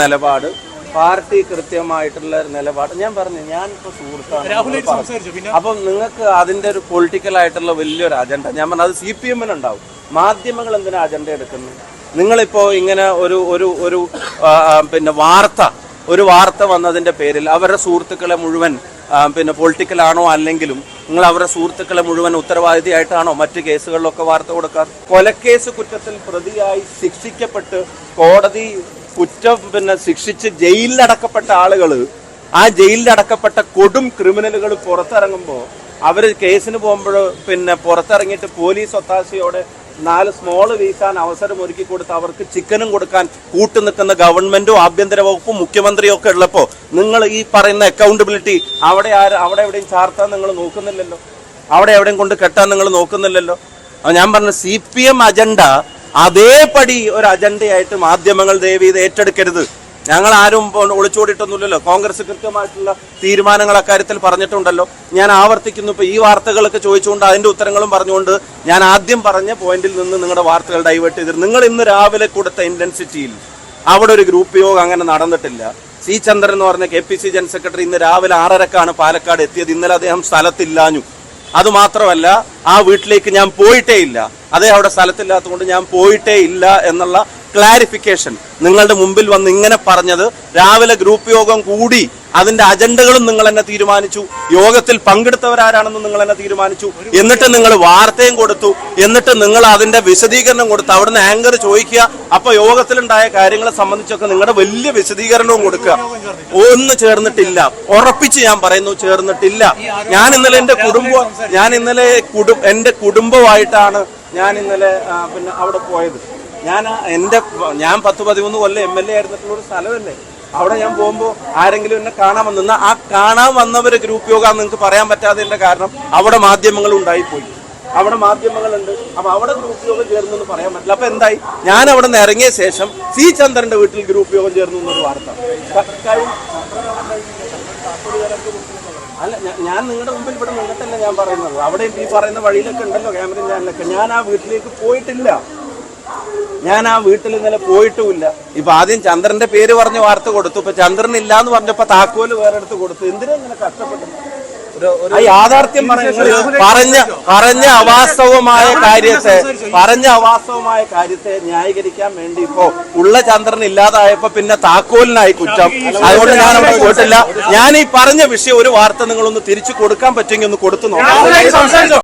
നിലപാട് പാർട്ടി കൃത്യമായിട്ടുള്ള നിലപാട് ഞാൻ പറഞ്ഞു. ഞാനിപ്പോൾ സുഹൃത്താണ്. അപ്പം നിങ്ങൾക്ക് അതിന്റെ ഒരു പൊളിറ്റിക്കൽ ആയിട്ടുള്ള വലിയൊരു അജണ്ട ഞാൻ പറഞ്ഞു അത് CPM ഉണ്ടാവും. മാധ്യമങ്ങൾ എന്തിനാ അജണ്ട എടുക്കുന്നത്? നിങ്ങളിപ്പോ ഇങ്ങനെ ഒരു പിന്നെ വാർത്ത വന്നതിന്റെ പേരിൽ അവരുടെ സുഹൃത്തുക്കളെ മുഴുവൻ പിന്നെ പൊളിറ്റിക്കൽ ആണോ അല്ലെങ്കിലും നിങ്ങൾ അവരുടെ സുഹൃത്തുക്കളെ മുഴുവൻ ഉത്തരവാദിയായിട്ടാണോ മറ്റു കേസുകളിലൊക്കെ വാർത്ത കൊടുക്കാറ്? കൊലക്കേസ് കുറ്റത്തിൽ പ്രതിയായി ശിക്ഷിക്കപ്പെട്ട് കോടതി പിന്നെ ശിക്ഷിച്ച് ജയിലിലടക്കപ്പെട്ട ആളുകൾ, ആ ജയിലിലടക്കപ്പെട്ട കൊടും ക്രിമിനലുകൾ പുറത്തിറങ്ങുമ്പോൾ അവർ കേസിന് പോകുമ്പോൾ പിന്നെ പുറത്തിറങ്ങിയിട്ട് പോലീസ് ഒത്താശയോടെ 4 സ്മോള് വീശാൻ അവസരം ഒരുക്കി കൊടുത്ത് അവർക്ക് ചിക്കനും കൊടുക്കാൻ കൂട്ടുനിൽക്കുന്ന ഗവൺമെന്റും ആഭ്യന്തര വകുപ്പും മുഖ്യമന്ത്രിയും ഒക്കെ ഉള്ളപ്പോൾ നിങ്ങൾ ഈ പറയുന്ന അക്കൗണ്ടബിലിറ്റി അവിടെ എവിടെയും ചാർത്താൻ നിങ്ങൾ നോക്കുന്നില്ലല്ലോ, അവിടെ എവിടെയും കൊണ്ട് കെട്ടാൻ നിങ്ങൾ നോക്കുന്നില്ലല്ലോ. ഞാൻ പറഞ്ഞ CPM അജണ്ട അതേപടി ഒരു അജണ്ടയായിട്ട് മാധ്യമങ്ങൾ ദയവ് ചെയ്ത് ഏറ്റെടുക്കരുത്. ഞങ്ങൾ ആരും ഒളിച്ചോടിയിട്ടൊന്നുമില്ലല്ലോ. കോൺഗ്രസ് കൃത്യമായിട്ടുള്ള തീരുമാനങ്ങൾ അക്കാര്യത്തിൽ പറഞ്ഞിട്ടുണ്ടല്ലോ. ഞാൻ ആവർത്തിക്കുന്നു. ഇപ്പൊ ഈ വാർത്തകളൊക്കെ ചോദിച്ചുകൊണ്ട് അതിന്റെ ഉത്തരങ്ങളും പറഞ്ഞുകൊണ്ട് ഞാൻ ആദ്യം പറഞ്ഞ പോയിന്റിൽ നിന്ന് നിങ്ങളുടെ വാർത്തകൾ ഡൈവേർട്ട് ചെയ്തിരുന്നു. നിങ്ങൾ ഇന്ന് രാവിലെ കൊടുത്ത ഇന്റൻസിറ്റിയിൽ അവിടെ ഒരു ഗ്രൂപ്പ് യോഗം അങ്ങനെ നടന്നിട്ടില്ല. C. ചന്ദ്രൻ എന്ന് പറഞ്ഞ KPC ജനറൽ സെക്രട്ടറി ഇന്ന് രാവിലെ 6:30 പാലക്കാട് എത്തിയത്. ഇന്നലെ അദ്ദേഹം സ്ഥലത്തില്ലാഞ്ഞു. അതുമാത്രമല്ല ആ വീട്ടിലേക്ക് ഞാൻ പോയിട്ടേ ഇല്ല. അദ്ദേഹം അവിടെ സ്ഥലത്തില്ലാത്തതുകൊണ്ട് ഞാൻ പോയിട്ടേ ഇല്ല എന്നുള്ള ക്ലാരിഫിക്കേഷൻ നിങ്ങളുടെ മുമ്പിൽ വന്ന് ഇങ്ങനെ പറഞ്ഞത് രാവിലെ ഗ്രൂപ്പ് യോഗം കൂടി അതിന്റെ അജണ്ടകളും നിങ്ങൾ തന്നെ തീരുമാനിച്ചു. യോഗത്തിൽ പങ്കെടുത്തവരാരാണെന്ന് നിങ്ങൾ തന്നെ തീരുമാനിച്ചു. എന്നിട്ട് നിങ്ങൾ വാർത്തയും കൊടുത്തു. എന്നിട്ട് നിങ്ങൾ അതിന്റെ വിശദീകരണം കൊടുത്തു. അവിടുന്ന് ആങ്കർ ചോദിക്കുക, അപ്പൊ യോഗത്തിലുണ്ടായ കാര്യങ്ങളെ സംബന്ധിച്ചൊക്കെ നിങ്ങളുടെ വലിയ വിശദീകരണവും കൊടുക്കുക. ഒന്നും ചേർന്നിട്ടില്ല. ഉറപ്പിച്ച് ഞാൻ പറയുന്നു, ചേർന്നിട്ടില്ല. ഞാൻ ഇന്നലെ എന്റെ കുടുംബമായിട്ടാണ് ഞാൻ ഇന്നലെ പിന്നെ അവിടെ പോയത്. ഞാൻ 10-13 കൊല്ലം MLA ആയിരുന്നിട്ടുള്ള ഒരു സ്ഥലമല്ലേ. അവിടെ ഞാൻ പോകുമ്പോൾ ആരെങ്കിലും എന്നെ കാണാൻ വന്ന ആ കാണാൻ വന്നവര് ഗ്രൂപ്പ് യോഗം നിങ്ങൾക്ക് പറയാൻ പറ്റാത്തതിന്റെ കാരണം അവിടെ മാധ്യമങ്ങൾ ഉണ്ടായിപ്പോയി. അവിടെ മാധ്യമങ്ങളുണ്ട്. അപ്പൊ അവിടെ ഗ്രൂപ്പ് യോഗം ചേർന്നു എന്ന് പറയാൻ പറ്റില്ല. അപ്പൊ എന്തായി? ഞാൻ അവിടെ നിന്ന് ഇറങ്ങിയ ശേഷം C. ചന്ദ്രന്റെ വീട്ടിൽ ഗ്രൂപ്പ് യോഗം ചേർന്നു എന്നൊരു വാർത്ത. അല്ല, ഞാൻ നിങ്ങളുടെ മുമ്പിൽ ഇവിടെ നിന്നിട്ടല്ല ഞാൻ പറയുന്നത്. അവിടെ ഈ പറയുന്ന വഴിയിലൊക്കെ ഉണ്ടല്ലോ ക്യാമറയും ചാനലൊക്കെ. ഞാൻ ആ വീട്ടിലേക്ക് പോയിട്ടില്ല. ഞാൻ ആ വീട്ടിൽ ഇന്നലെ പോയിട്ടുമില്ല. ഇപ്പൊ ആദ്യം ചന്ദ്രന്റെ പേര് പറഞ്ഞ് വാർത്ത കൊടുത്തു. ഇപ്പൊ ചന്ദ്രൻ ഇല്ല എന്ന് പറഞ്ഞപ്പോ താക്കോല് വേറെ എടുത്ത് കൊടുത്തു. എന്തിനാ ഇങ്ങനെ കഷ്ടപ്പെട്ടു? യാഥാർത്ഥ്യം പറഞ്ഞ അവാസ്തവമായ കാര്യത്തെ ന്യായീകരിക്കാൻ വേണ്ടി ഇപ്പോ ഉള്ള ചന്ദ്രൻ ഇല്ലാതായപ്പോ പിന്നെ താക്കോലിനായി കുറ്റം. അതുകൊണ്ട് ഞാൻ അവിടെ പോയിട്ടില്ല. ഞാൻ ഈ പറഞ്ഞ വിഷയം ഒരു വാർത്ത നിങ്ങളൊന്ന് തിരിച്ചു കൊടുക്കാൻ പറ്റുമെങ്കിൽ ഒന്ന് കൊടുത്തു നോക്കാം.